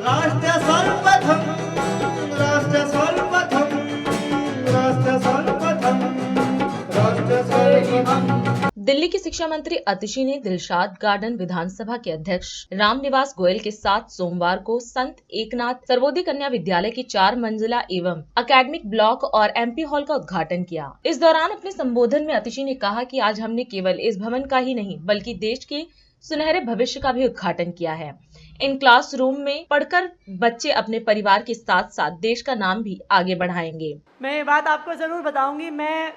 राष्ट्र सर्वप्रथम, राष्ट्र सर्वप्रथम, राष्ट्र सर्वप्रथम, राष्ट्र सर्वप्रथम। दिल्ली के शिक्षा मंत्री अतिशी ने दिलशाद गार्डन विधानसभा के अध्यक्ष रामनिवास गोयल के साथ सोमवार को संत एकनाथ सर्वोदय कन्या विद्यालय की 4 मंजिला एवं एकेडमिक ब्लॉक और एमपी हॉल का उद्घाटन किया। इस दौरान अपने संबोधन में अतिशी ने कहा कि आज हमने केवल इस भवन का ही नहीं बल्कि देश के सुनहरे भविष्य का भी उद्घाटन किया है। इन क्लासरूम में पढ़कर बच्चे अपने परिवार के साथ साथ देश का नाम भी आगे बढ़ाएंगे। मैं ये बात आपको जरूर बताऊंगी, मैं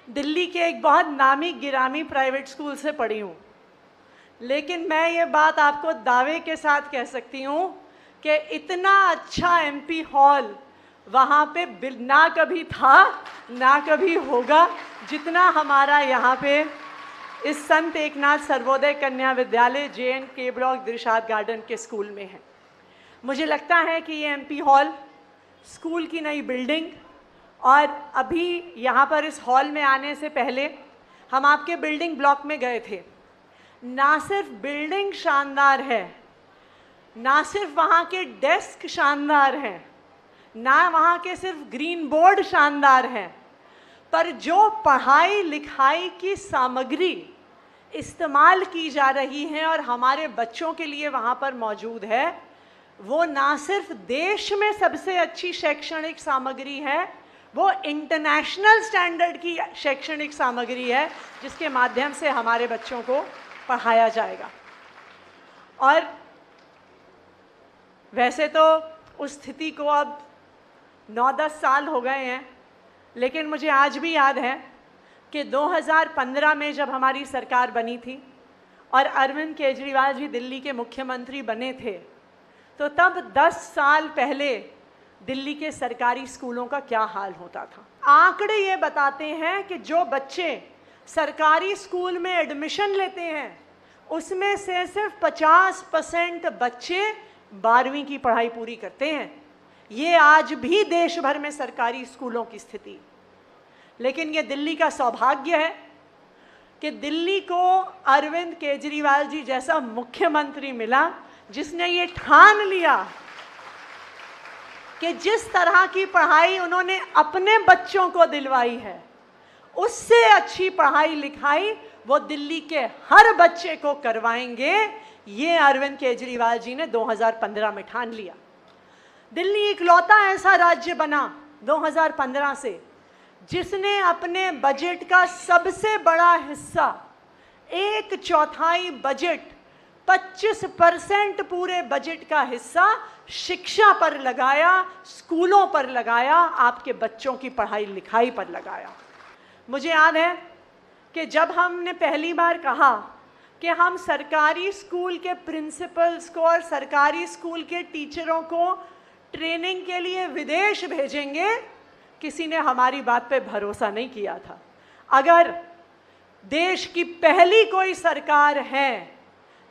दिल्ली के एक बहुत नामी गिरामी प्राइवेट स्कूल से पढ़ी हूँ, लेकिन मैं ये बात आपको दावे के साथ कह सकती हूँ कि इतना अच्छा एमपी हॉल वहाँ पे ना कभी था ना कभी होगा जितना हमारा यहाँ पे इस संत एकनाथ सर्वोदय कन्या विद्यालय JNK ब्लॉक दिलशाद गार्डन के स्कूल में है। मुझे लगता है कि ये एमपी हॉल, स्कूल की नई बिल्डिंग, और अभी यहाँ पर इस हॉल में आने से पहले हम आपके बिल्डिंग ब्लॉक में गए थे। ना सिर्फ बिल्डिंग शानदार है, ना सिर्फ वहाँ के डेस्क शानदार हैं, ना वहाँ के सिर्फ ग्रीन बोर्ड शानदार हैं, पर जो पढ़ाई लिखाई की सामग्री इस्तेमाल की जा रही है और हमारे बच्चों के लिए वहाँ पर मौजूद है, वो ना सिर्फ देश में सबसे अच्छी शैक्षणिक सामग्री है, वो इंटरनेशनल स्टैंडर्ड की शैक्षणिक सामग्री है जिसके माध्यम से हमारे बच्चों को पढ़ाया जाएगा। और वैसे तो उस स्थिति को अब 9-10 साल हो गए हैं, लेकिन मुझे आज भी याद है कि 2015 में जब हमारी सरकार बनी थी और अरविंद केजरीवाल जी दिल्ली के मुख्यमंत्री बने थे, तो तब 10 साल पहले दिल्ली के सरकारी स्कूलों का क्या हाल होता था। आंकड़े ये बताते हैं कि जो बच्चे सरकारी स्कूल में एडमिशन लेते हैं उसमें से सिर्फ 50% बच्चे 12वीं की पढ़ाई पूरी करते हैं। ये आज भी देश भर में सरकारी स्कूलों की स्थिति। लेकिन ये दिल्ली का सौभाग्य है कि दिल्ली को अरविंद केजरीवाल जी जैसा मुख्यमंत्री मिला जिसने ये ठान लिया कि जिस तरह की पढ़ाई उन्होंने अपने बच्चों को दिलवाई है, उससे अच्छी पढ़ाई लिखाई वो दिल्ली के हर बच्चे को करवाएंगे। ये अरविंद केजरीवाल जी ने 2015 में ठान लिया। दिल्ली इकलौता ऐसा राज्य बना 2015 से जिसने अपने बजट का सबसे बड़ा हिस्सा, 1/4 बजट, 25% पूरे बजट का हिस्सा शिक्षा पर लगाया, स्कूलों पर लगाया, आपके बच्चों की पढ़ाई लिखाई पर लगाया। मुझे याद है कि जब हमने पहली बार कहा कि हम सरकारी स्कूल के प्रिंसिपल्स को और सरकारी स्कूल के टीचरों को ट्रेनिंग के लिए विदेश भेजेंगे, किसी ने हमारी बात पे भरोसा नहीं किया था। अगर देश की पहली कोई सरकार है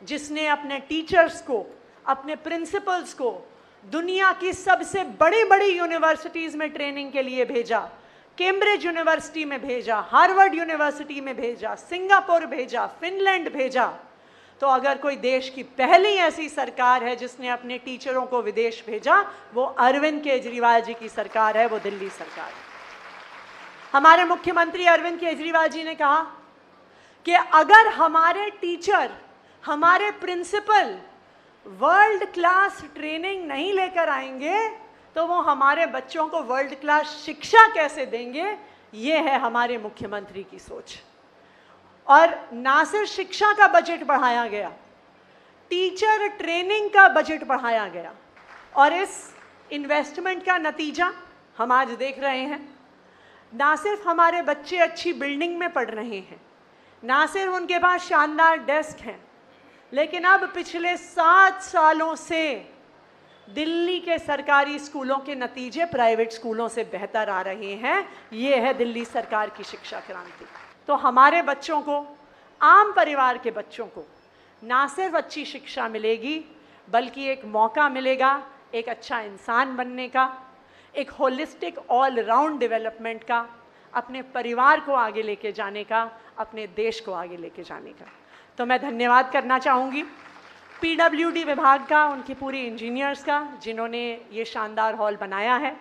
जिसने अपने टीचर्स को, अपने प्रिंसिपल्स को दुनिया की सबसे बड़ी बड़ी यूनिवर्सिटीज़ में ट्रेनिंग के लिए भेजा, कैम्ब्रिज यूनिवर्सिटी में भेजा, हार्वर्ड यूनिवर्सिटी में भेजा, सिंगापुर भेजा, फिनलैंड भेजा, तो अगर कोई देश की पहली ऐसी सरकार है जिसने अपने टीचरों को विदेश भेजा, वो अरविंद केजरीवाल जी की सरकार है, वो दिल्ली सरकार है। हमारे मुख्यमंत्री अरविंद केजरीवाल जी ने कहा कि अगर हमारे टीचर, हमारे प्रिंसिपल वर्ल्ड क्लास ट्रेनिंग नहीं लेकर आएंगे तो वो हमारे बच्चों को वर्ल्ड क्लास शिक्षा कैसे देंगे। ये है हमारे मुख्यमंत्री की सोच। और ना सिर्फ शिक्षा का बजट बढ़ाया गया, टीचर ट्रेनिंग का बजट बढ़ाया गया, और इस इन्वेस्टमेंट का नतीजा हम आज देख रहे हैं। ना सिर्फ हमारे बच्चे अच्छी बिल्डिंग में पढ़ रहे हैं, ना सिर्फ उनके पास शानदार डेस्क हैं, लेकिन अब पिछले 7 सालों से दिल्ली के सरकारी स्कूलों के नतीजे प्राइवेट स्कूलों से बेहतर आ रहे हैं। ये है दिल्ली सरकार की शिक्षा क्रांति। तो हमारे बच्चों को, आम परिवार के बच्चों को ना सिर्फ अच्छी शिक्षा मिलेगी बल्कि एक मौका मिलेगा एक अच्छा इंसान बनने का, एक होलिस्टिक ऑल राउंड डेवलपमेंट का, अपने परिवार को आगे लेके जाने का, अपने देश को आगे लेके जाने का। तो मैं धन्यवाद करना चाहूँगी पीडब्ल्यूडी विभाग का, उनके पूरे इंजीनियर्स का जिन्होंने ये शानदार हॉल बनाया है,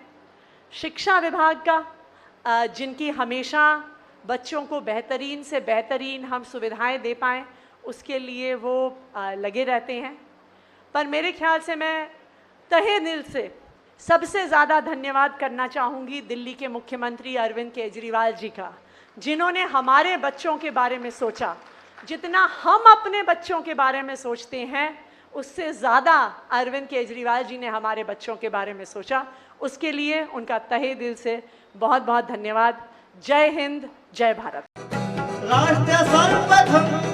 शिक्षा विभाग का जिनकी हमेशा बच्चों को बेहतरीन से बेहतरीन हम सुविधाएं दे पाएँ उसके लिए वो लगे रहते हैं। पर मेरे ख्याल से मैं तहे दिल से सबसे ज़्यादा धन्यवाद करना चाहूँगी दिल्ली के मुख्यमंत्री अरविंद केजरीवाल जी का, जिन्होंने हमारे बच्चों के बारे में सोचा। जितना हम अपने बच्चों के बारे में सोचते हैं उससे ज़्यादा अरविंद केजरीवाल जी ने हमारे बच्चों के बारे में सोचा। उसके लिए उनका तहे दिल से बहुत बहुत धन्यवाद। जय हिंद, जय भारत। राष्ट्र सर्वप्रथम